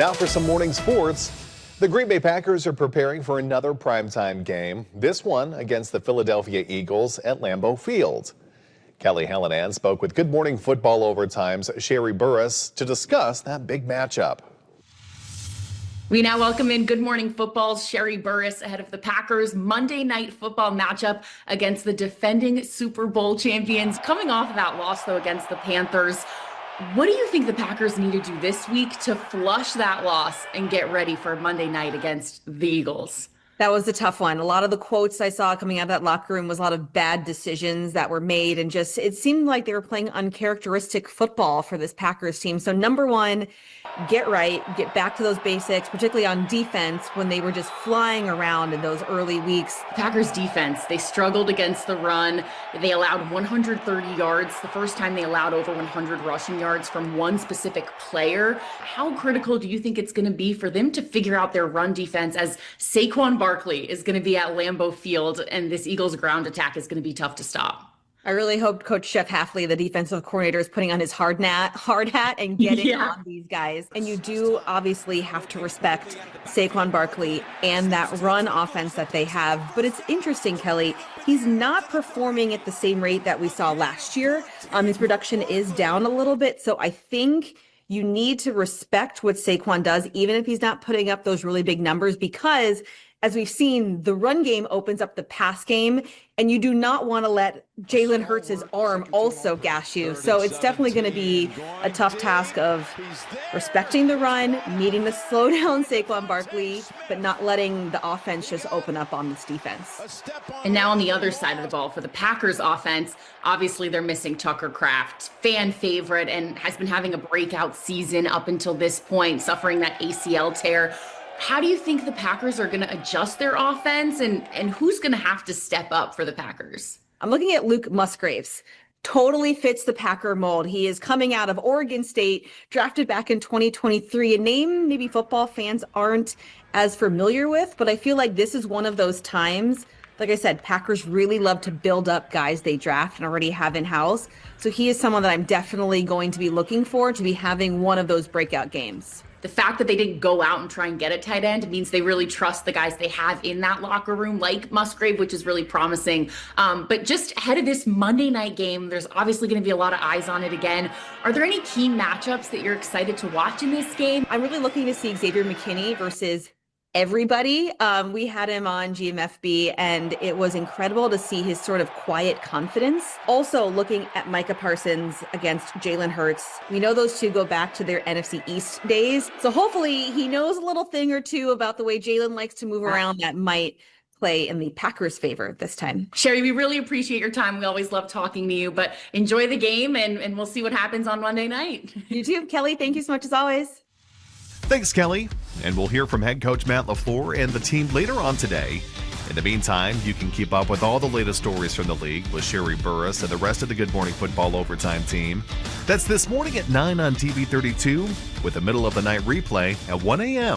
Now for some morning sports. The Green Bay Packers are preparing for another primetime game, this one against the Philadelphia Eagles at Lambeau Field. Kelly Hallinan spoke with Good Morning Football Overtime's Sherree Burruss to discuss that big matchup. We now welcome in Good Morning Football's Sherree Burruss ahead of the Packers' Monday Night Football matchup against the defending Super Bowl champions. Coming off of that loss, though, against the Panthers, what do you think the Packers need to do this week to flush that loss and get ready for Monday night against the Eagles? That was a tough one. A lot of the quotes I saw coming out of that locker room was a lot of bad decisions that were made, and just it seemed like they were playing uncharacteristic football for this Packers team. So number one, get right, get back to those basics, particularly on defense when they were just flying around in those early weeks. Packers defense, they struggled against the run. They allowed 130 yards, the first time they allowed over 100 rushing yards from one specific player. How critical do you think it's going to be for them to figure out their run defense as Saquon Barkley is going to be at Lambeau Field and this Eagles ground attack is going to be tough to stop? I really hope Coach Jeff Hafley, the defensive coordinator, is putting on his hard hat and getting on these guys. And you do obviously have to respect Saquon Barkley and that run offense that they have. But it's interesting, Kelly, he's not performing at the same rate that we saw last year. His production is down a little bit. So I think you need to respect what Saquon does, even if he's not putting up those really big numbers, because as we've seen, the run game opens up the pass game, and you do not want to let Jalen Hurts' arm also gash you. So it's definitely going to be a tough task of respecting the run, needing to slow down Saquon Barkley, but not letting the offense just open up on this defense. And now on the other side of the ball for the Packers offense, obviously they're missing Tucker Kraft, fan favorite, and has been having a breakout season up until this point, suffering that ACL tear. How do you think the Packers are going to adjust their offense, and who's going to have to step up for the Packers? I'm looking at Luke Musgraves. Totally fits the Packer mold. He is coming out of Oregon State, drafted back in 2023, a name maybe football fans aren't as familiar with, but I feel like this is one of those times. Like I said, Packers really love to build up guys they draft and already have in-house. So he is someone that I'm definitely going to be looking for to be having one of those breakout games. The fact that they didn't go out and try and get a tight end means they really trust the guys they have in that locker room, like Musgrave, which is really promising. But just ahead of this Monday night game, there's obviously going to be a lot of eyes on it again. Are there any key matchups that you're excited to watch in this game? I'm really looking to see Xavier McKinney versus everybody. We had him on GMFB, and it was incredible to see his sort of quiet confidence. Also looking at Micah Parsons against Jalen Hurts. We know those two go back to their NFC East days. So hopefully he knows a little thing or two about the way Jalen likes to move around that might play in the Packers' favor this time. Sherree, we really appreciate your time. We always love talking to you, but enjoy the game, and we'll see what happens on Monday night. You too, Kelly. Thank you so much as always. Thanks, Kelly. And we'll hear from head coach Matt LaFleur and the team later on today. In the meantime, you can keep up with all the latest stories from the league with Sherree Burruss and the rest of the Good Morning Football Overtime team. That's this morning at 9 on TV 32 with the middle of the night replay at 1 a.m.